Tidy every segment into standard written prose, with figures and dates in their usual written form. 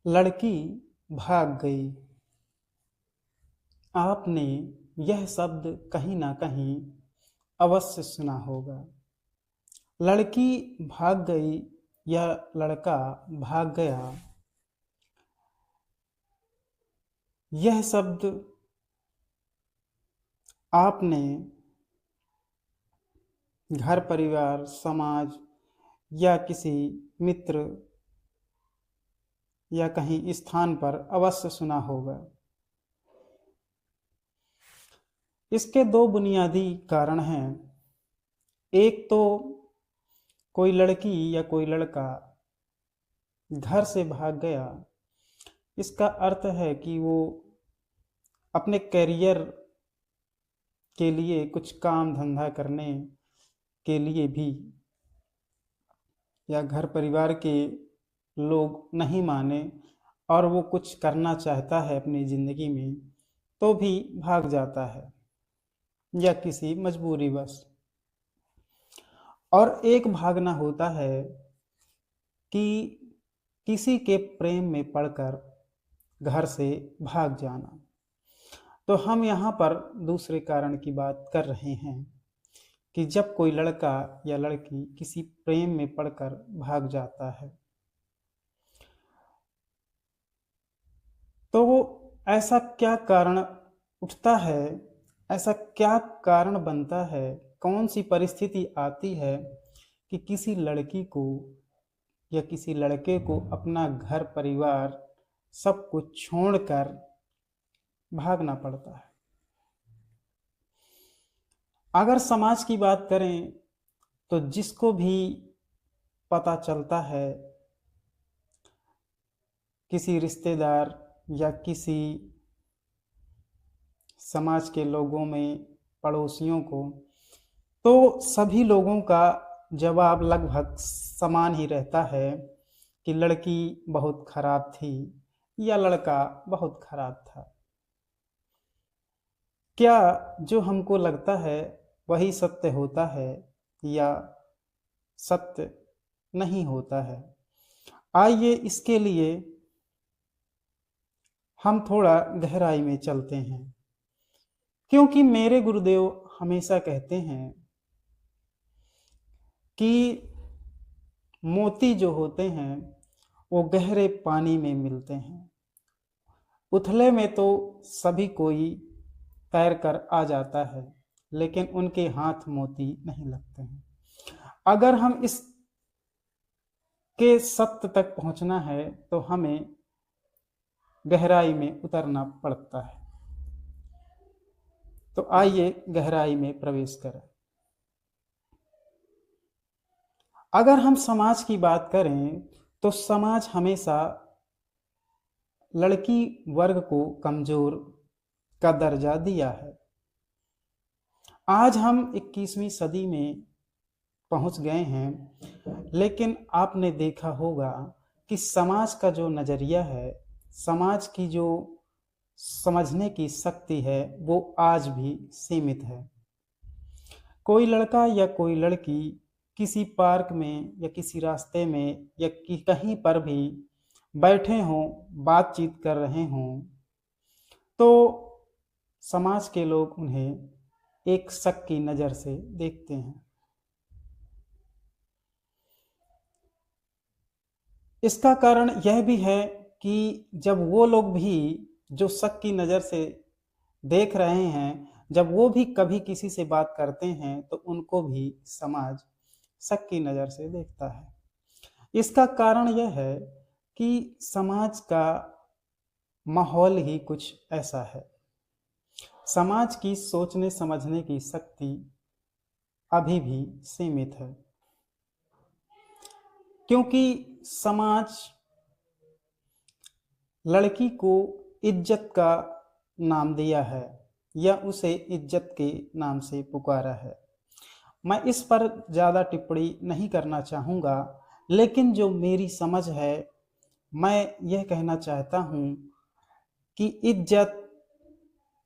लड़की भाग गई। आपने यह शब्द कहीं ना कहीं अवश्य सुना होगा। लड़की भाग गई या लड़का भाग गया, यह शब्द आपने घर परिवार समाज या किसी मित्र या कहीं स्थान पर अवश्य सुना होगा। इसके दो बुनियादी कारण हैं। एक तो कोई लड़की या कोई लड़का घर से भाग गया, इसका अर्थ है कि वो अपने करियर के लिए कुछ काम धंधा करने के लिए भी या घर परिवार के लोग नहीं माने और वो कुछ करना चाहता है अपनी ज़िंदगी में तो भी भाग जाता है या किसी मजबूरीवश। और एक भागना होता है कि किसी के प्रेम में पड़कर घर से भाग जाना। तो हम यहाँ पर दूसरे कारण की बात कर रहे हैं कि जब कोई लड़का या लड़की किसी प्रेम में पड़कर भाग जाता है तो वो ऐसा क्या कारण उठता है, ऐसा क्या कारण बनता है, कौन सी परिस्थिति आती है कि किसी लड़की को या किसी लड़के को अपना घर परिवार सब कुछ छोड़कर भागना पड़ता है। अगर समाज की बात करें तो जिसको भी पता चलता है, किसी रिश्तेदार या किसी समाज के लोगों में, पड़ोसियों को, तो सभी लोगों का जवाब लगभग समान ही रहता है कि लड़की बहुत खराब थी या लड़का बहुत खराब था। क्या जो हमको लगता है वही सत्य होता है या सत्य नहीं होता है? आइए इसके लिए हम थोड़ा गहराई में चलते हैं, क्योंकि मेरे गुरुदेव हमेशा कहते हैं कि मोती जो होते हैं वो गहरे पानी में मिलते हैं। उथले में तो सभी कोई तैर कर आ जाता है, लेकिन उनके हाथ मोती नहीं लगते हैं। अगर हम इस के सत्य तक पहुंचना है तो हमें गहराई में उतरना पड़ता है। तो आइए गहराई में प्रवेश करें। अगर हम समाज की बात करें तो समाज हमेशा लड़की वर्ग को कमजोर का दर्जा दिया है। आज हम 21वीं सदी में पहुंच गए हैं, लेकिन आपने देखा होगा कि समाज का जो नजरिया है, समाज की जो समझने की शक्ति है, वो आज भी सीमित है। कोई लड़का या कोई लड़की किसी पार्क में या किसी रास्ते में या कहीं पर भी बैठे हों, बातचीत कर रहे हों, तो समाज के लोग उन्हें एक शक की नज़र से देखते हैं। इसका कारण यह भी है कि जब वो लोग भी जो शक की नज़र से देख रहे हैं, जब वो भी कभी किसी से बात करते हैं तो उनको भी समाज शक की नज़र से देखता है। इसका कारण यह है कि समाज का माहौल ही कुछ ऐसा है। समाज की सोचने समझने की शक्ति अभी भी सीमित है, क्योंकि समाज लड़की को इज्जत का नाम दिया है या उसे इज्जत के नाम से पुकारा है। मैं इस पर ज़्यादा टिप्पणी नहीं करना चाहूँगा, लेकिन जो मेरी समझ है, मैं यह कहना चाहता हूँ कि इज्जत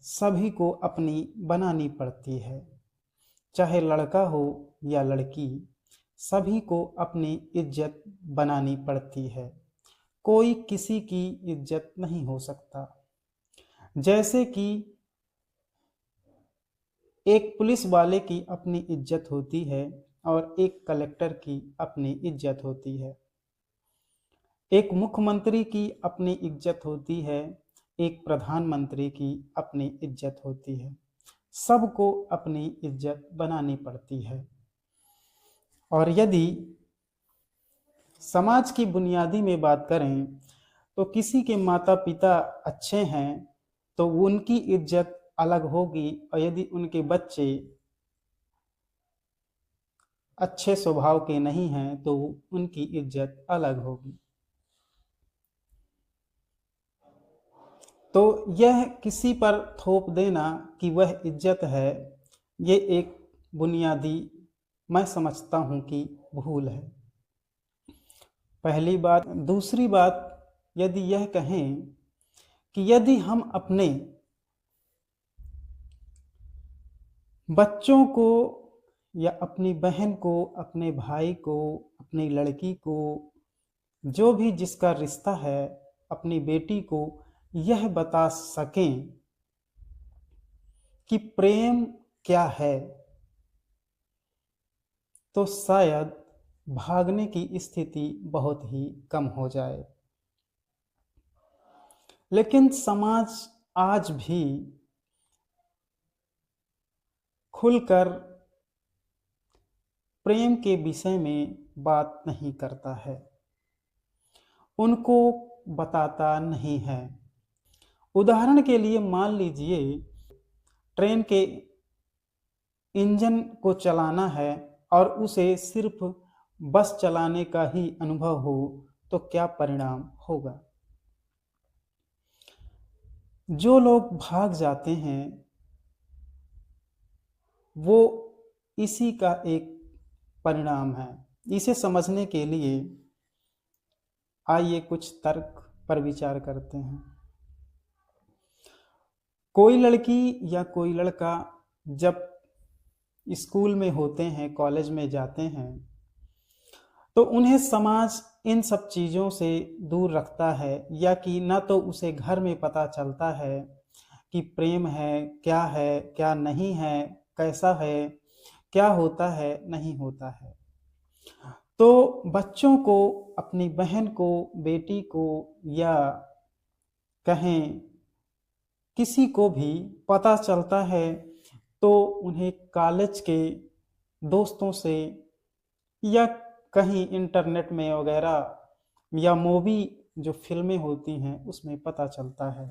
सभी को अपनी बनानी पड़ती है। चाहे लड़का हो या लड़की, सभी को अपनी इज्जत बनानी पड़ती है। कोई किसी की इज्जत नहीं हो सकता। जैसे कि एक पुलिस वाले की अपनी इज्जत होती है और एक कलेक्टर की अपनी इज्जत होती है। एक मुख्यमंत्री की अपनी इज्जत होती है, एक प्रधानमंत्री की अपनी इज्जत होती है। सबको अपनी इज्जत बनानी पड़ती है। और यदि समाज की बुनियादी में बात करें तो किसी के माता पिता अच्छे हैं तो उनकी इज्जत अलग होगी, और यदि उनके बच्चे अच्छे स्वभाव के नहीं हैं तो उनकी इज्जत अलग होगी। तो यह किसी पर थोप देना कि वह इज्जत है, ये एक बुनियादी मैं समझता हूँ कि भूल है। पहली बात। दूसरी बात, यदि यह कहें कि यदि हम अपने बच्चों को या अपनी बहन को, अपने भाई को, अपनी लड़की को, जो भी जिसका रिश्ता है, अपनी बेटी को यह बता सकें कि प्रेम क्या है, तो शायद भागने की स्थिति बहुत ही कम हो जाए। लेकिन समाज आज भी खुलकर प्रेम के विषय में बात नहीं करता है, उनको बताता नहीं है। उदाहरण के लिए मान लीजिए ट्रेन के इंजन को चलाना है और उसे सिर्फ बस चलाने का ही अनुभव हो तो क्या परिणाम होगा। जो लोग भाग जाते हैं वो इसी का एक परिणाम है। इसे समझने के लिए आइए कुछ तर्क पर विचार करते हैं। कोई लड़की या कोई लड़का जब स्कूल में होते हैं, कॉलेज में जाते हैं, तो उन्हें समाज इन सब चीज़ों से दूर रखता है, या कि ना तो उसे घर में पता चलता है कि प्रेम है, क्या नहीं है, कैसा है, क्या होता है, नहीं होता है। तो बच्चों को, अपनी बहन को, बेटी को, या कहें किसी को भी पता चलता है तो उन्हें कॉलेज के दोस्तों से या कहीं इंटरनेट में वगैरह या मूवी जो फिल्में होती हैं उसमें पता चलता है।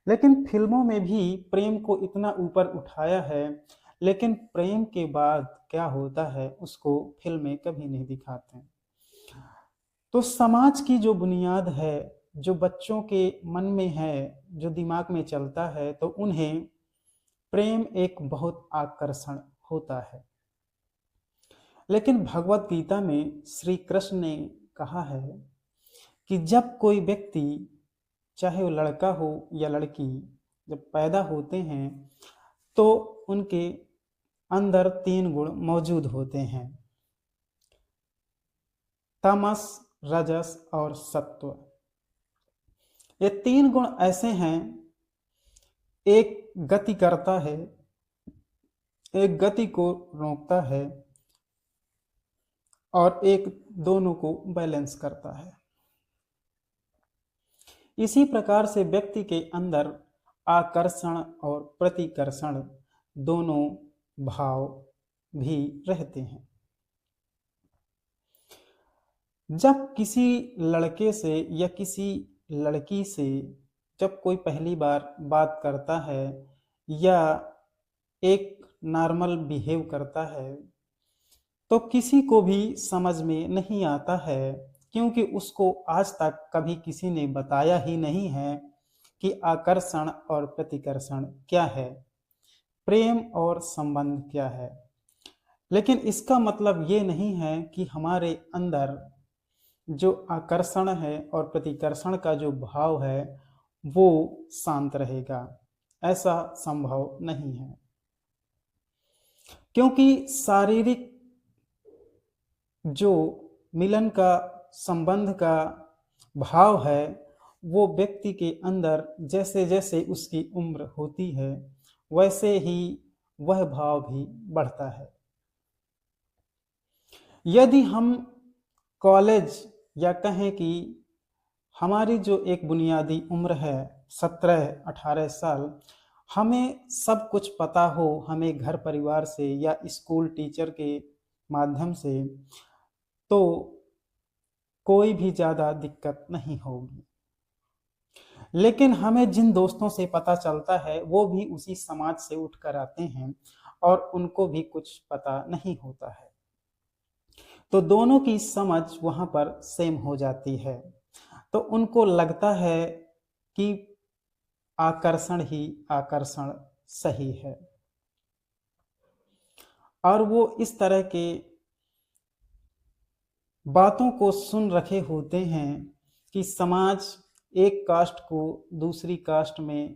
लेकिन फिल्मों में भी प्रेम को इतना ऊपर उठाया है, लेकिन प्रेम के बाद क्या होता है उसको फिल्में कभी नहीं दिखाते। तो समाज की जो बुनियाद है, जो बच्चों के मन में है, जो दिमाग में चलता है, तो उन्हें प्रेम एक बहुत आकर्षण होता है। लेकिन भगवत गीता में श्री कृष्ण ने कहा है कि जब कोई व्यक्ति, चाहे वो लड़का हो या लड़की, जब पैदा होते हैं तो उनके अंदर 3 गुण मौजूद होते हैं, तमस, रजस और सत्व। ये 3 गुण ऐसे हैं, एक गति करता है, एक गति को रोकता है और एक दोनों को बैलेंस करता है। इसी प्रकार से व्यक्ति के अंदर आकर्षण और प्रतिकर्षण दोनों भाव भी रहते हैं। जब किसी लड़के से या किसी लड़की से जब कोई पहली बार बात करता है या एक नॉर्मल बिहेव करता है तो किसी को भी समझ में नहीं आता है, क्योंकि उसको आज तक कभी किसी ने बताया ही नहीं है कि आकर्षण और प्रतिकर्षण क्या है, प्रेम और संबंध क्या है। लेकिन इसका मतलब ये नहीं है कि हमारे अंदर जो आकर्षण है और प्रतिकर्षण का जो भाव है वो शांत रहेगा, ऐसा संभव नहीं है। क्योंकि शारीरिक जो मिलन का, संबंध का भाव है वो व्यक्ति के अंदर जैसे जैसे उसकी उम्र होती है वैसे ही वह भाव भी बढ़ता है। यदि हम कॉलेज या कहें कि हमारी जो एक बुनियादी उम्र है 17-18 साल, हमें सब कुछ पता हो, हमें घर परिवार से या स्कूल टीचर के माध्यम से, तो कोई भी ज़्यादा दिक्कत नहीं होगी। लेकिन हमें जिन दोस्तों से पता चलता है वो भी उसी समाज से उठकर आते हैं और उनको भी कुछ पता नहीं होता है, तो दोनों की समझ वहाँ पर सेम हो जाती है। तो उनको लगता है कि आकर्षण ही आकर्षण सही है, और वो इस तरह के बातों को सुन रखे होते हैं कि समाज एक कास्ट को दूसरी कास्ट में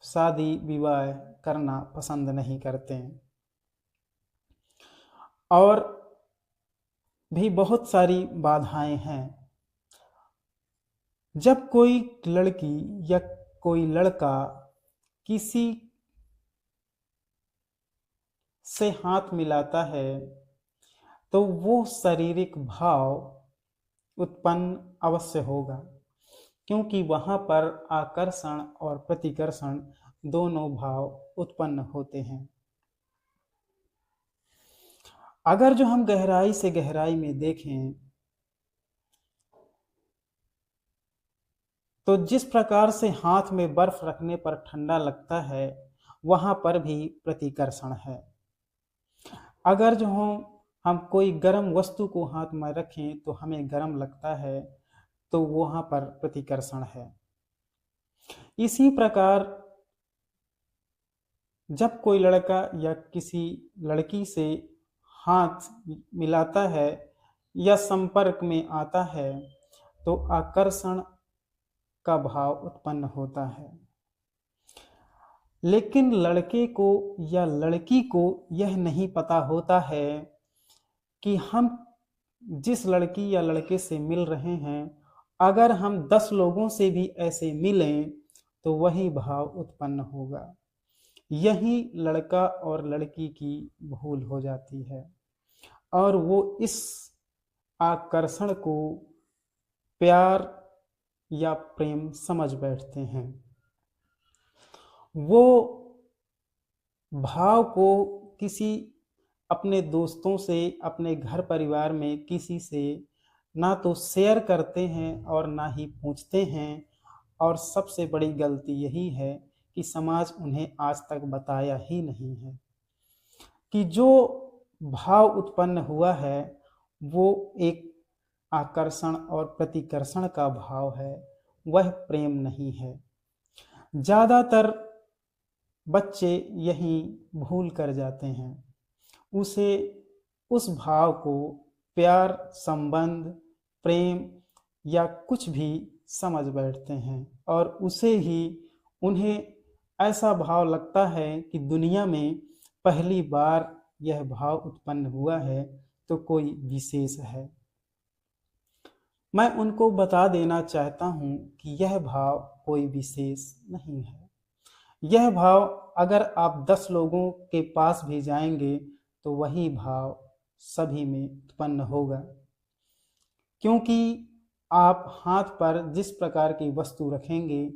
शादी विवाह करना पसंद नहीं करते हैं, और भी बहुत सारी बाधाएं हैं। जब कोई लड़की या कोई लड़का किसी से हाथ मिलाता है तो वो शारीरिक भाव उत्पन्न अवश्य होगा, क्योंकि वहाँ पर आकर्षण और प्रतिकर्षण दोनों भाव उत्पन्न होते हैं। अगर जो हम गहराई से गहराई में देखें तो जिस प्रकार से हाथ में बर्फ रखने पर ठंडा लगता है वहाँ पर भी प्रतिकर्षण है। अगर जो हम कोई गर्म वस्तु को हाथ में रखें तो हमें गर्म लगता है, तो वहाँ पर प्रतिकर्षण है। इसी प्रकार जब कोई लड़का या किसी लड़की से हाथ मिलाता है या संपर्क में आता है तो आकर्षण का भाव उत्पन्न होता है। लेकिन लड़के को या लड़की को यह नहीं पता होता है कि हम जिस लड़की या लड़के से मिल रहे हैं, अगर हम 10 लोगों से भी ऐसे मिलें तो वही भाव उत्पन्न होगा। यही लड़का और लड़की की भूल हो जाती है और वो इस आकर्षण को प्यार या प्रेम समझ बैठते हैं। वो भाव को किसी अपने दोस्तों से, अपने घर परिवार में किसी से ना तो शेयर करते हैं और ना ही पूछते हैं, और सबसे बड़ी गलती यही है कि समाज उन्हें आज तक बताया ही नहीं है कि जो भाव उत्पन्न हुआ है वो एक आकर्षण और प्रतिकर्षण का भाव है, वह प्रेम नहीं है। ज़्यादातर बच्चे यही भूल कर जाते हैं, उसे उस भाव को प्यार, संबंध, प्रेम या कुछ भी समझ बैठते हैं और उसे ही उन्हें ऐसा भाव लगता है कि दुनिया में पहली बार यह भाव उत्पन्न हुआ है तो कोई विशेष है। मैं उनको बता देना चाहता हूँ कि यह भाव कोई विशेष नहीं है। यह भाव अगर आप 10 लोगों के पास भी जाएंगे तो वही भाव सभी में उत्पन्न होगा, क्योंकि आप हाथ पर जिस प्रकार की वस्तु रखेंगे,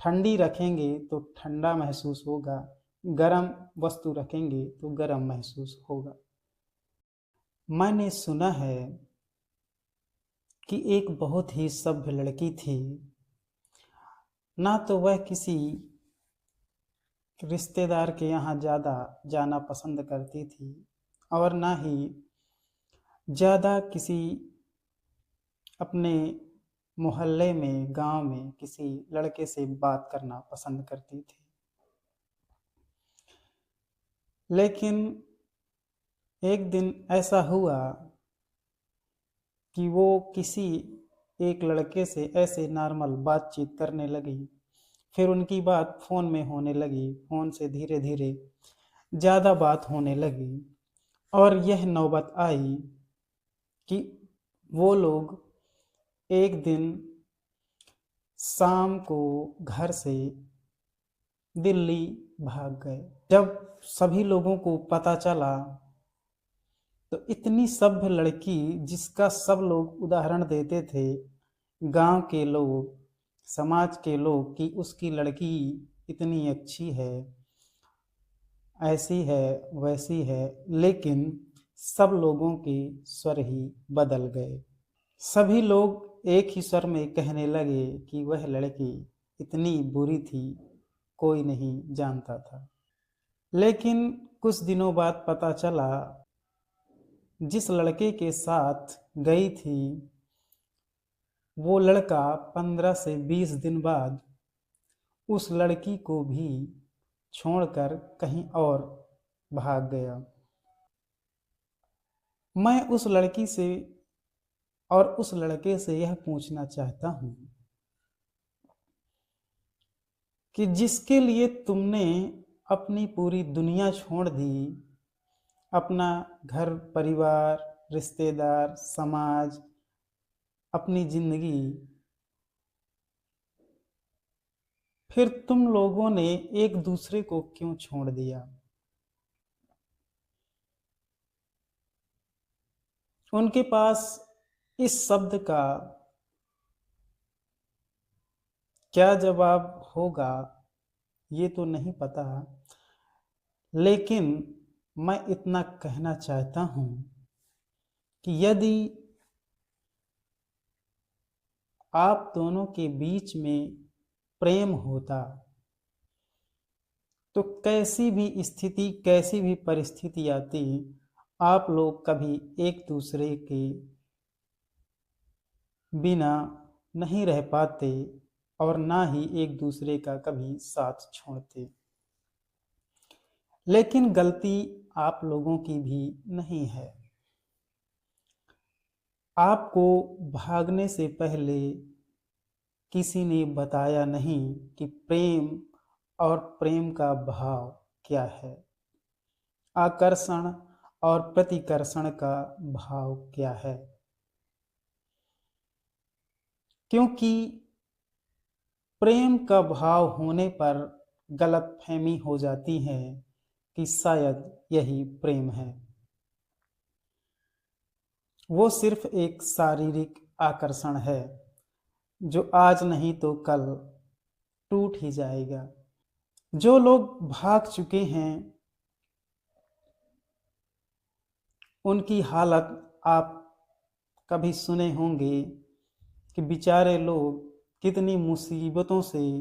ठंडी रखेंगे तो ठंडा महसूस होगा, गर्म वस्तु रखेंगे तो गर्म महसूस होगा। मैंने सुना है कि एक बहुत ही सभ्य लड़की थी, ना तो वह किसी रिश्तेदार के यहाँ ज़्यादा जाना पसंद करती थी और ना ही ज़्यादा किसी अपने मोहल्ले में, गांव में किसी लड़के से बात करना पसंद करती थी। लेकिन एक दिन ऐसा हुआ कि वो किसी एक लड़के से ऐसे नॉर्मल बातचीत करने लगी, फिर उनकी बात फ़ोन में होने लगी, फ़ोन से धीरे धीरे ज़्यादा बात होने लगी और यह नौबत आई कि वो लोग एक दिन शाम को घर से दिल्ली भाग गए। जब सभी लोगों को पता चला तो इतनी सभ्य लड़की जिसका सब लोग उदाहरण देते थे, गांव के लोग, समाज के लोग, कि उसकी लड़की इतनी अच्छी है, ऐसी है, वैसी है, लेकिन सब लोगों के स्वर ही बदल गए। सभी लोग एक ही स्वर में कहने लगे कि वह लड़की इतनी बुरी थी, कोई नहीं जानता था। लेकिन कुछ दिनों बाद पता चला जिस लड़के के साथ गई थी वो लड़का 15 से 20 दिन बाद उस लड़की को भी छोड़कर कहीं और भाग गया। मैं उस लड़की से और उस लड़के से यह पूछना चाहता हूं कि जिसके लिए तुमने अपनी पूरी दुनिया छोड़ दी, अपना घर परिवार, रिश्तेदार, समाज, अपनी जिंदगी, फिर तुम लोगों ने एक दूसरे को क्यों छोड़ दिया? उनके पास इस शब्द का क्या जवाब होगा ये तो नहीं पता, लेकिन मैं इतना कहना चाहता हूं कि यदि आप दोनों के बीच में प्रेम होता तो कैसी भी स्थिति, कैसी भी परिस्थिति आती, आप लोग कभी एक दूसरे के बिना नहीं रह पाते और ना ही एक दूसरे का कभी साथ छोड़ते। लेकिन गलती आप लोगों की भी नहीं है। आपको भागने से पहले किसी ने बताया नहीं कि प्रेम और प्रेम का भाव क्या है, आकर्षण और प्रतिकर्षण का भाव क्या है। क्योंकि प्रेम का भाव होने पर गलतफहमी हो जाती है कि शायद यही प्रेम है। वो सिर्फ एक शारीरिक आकर्षण है जो आज नहीं तो कल टूट ही जाएगा। जो लोग भाग चुके हैं उनकी हालत आप कभी सुने होंगे कि बेचारे लोग कितनी मुसीबतों से,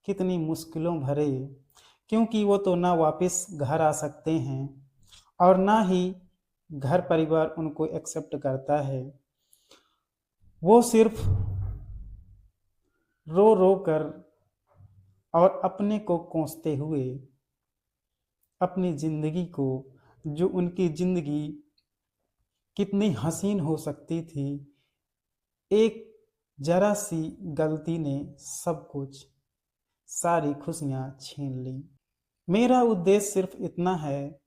कितनी मुश्किलों भरे, क्योंकि वो तो ना वापस घर आ सकते हैं और ना ही घर परिवार उनको एक्सेप्ट करता है। वो सिर्फ रो रो कर और अपने को कोसते हुए अपनी जिंदगी को, जो उनकी जिंदगी कितनी हसीन हो सकती थी, एक जरा सी गलती ने सब कुछ, सारी खुशियां छीन ली। मेरा उद्देश्य सिर्फ इतना है,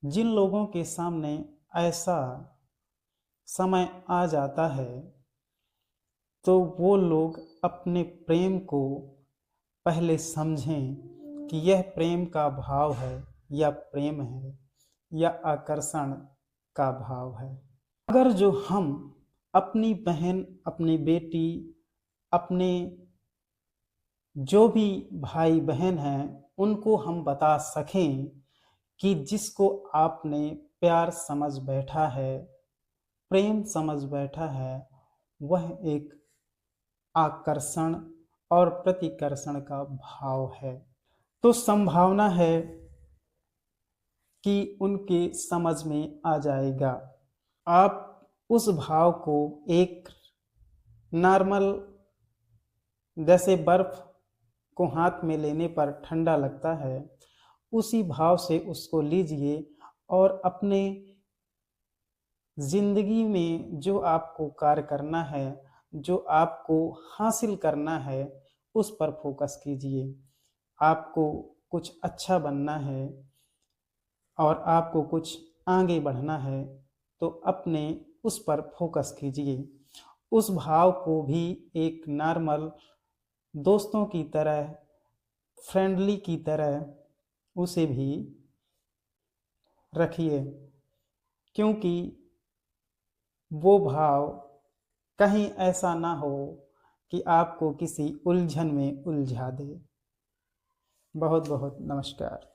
जिन लोगों के सामने ऐसा समय आ जाता है तो वो लोग अपने प्रेम को पहले समझें कि यह प्रेम का भाव है या प्रेम है या आकर्षण का भाव है। अगर जो हम अपनी बहन, अपनी बेटी, अपने जो भी भाई बहन हैं उनको हम बता सकें कि जिसको आपने प्यार समझ बैठा है, प्रेम समझ बैठा है, वह एक आकर्षण और प्रतिकर्षण का भाव है, तो संभावना है कि उनके समझ में आ जाएगा। आप उस भाव को एक नॉर्मल, जैसे बर्फ को हाथ में लेने पर ठंडा लगता है, उसी भाव से उसको लीजिए और अपने जिंदगी में जो आपको कार्य करना है, जो आपको हासिल करना है, उस पर फोकस कीजिए। आपको कुछ अच्छा बनना है और आपको कुछ आगे बढ़ना है तो अपने उस पर फोकस कीजिए। उस भाव को भी एक नॉर्मल दोस्तों की तरह, फ्रेंडली की तरह उसे भी रखिए, क्योंकि वो भाव कहीं ऐसा ना हो कि आपको किसी उलझन में उलझा दे। बहुत बहुत नमस्कार।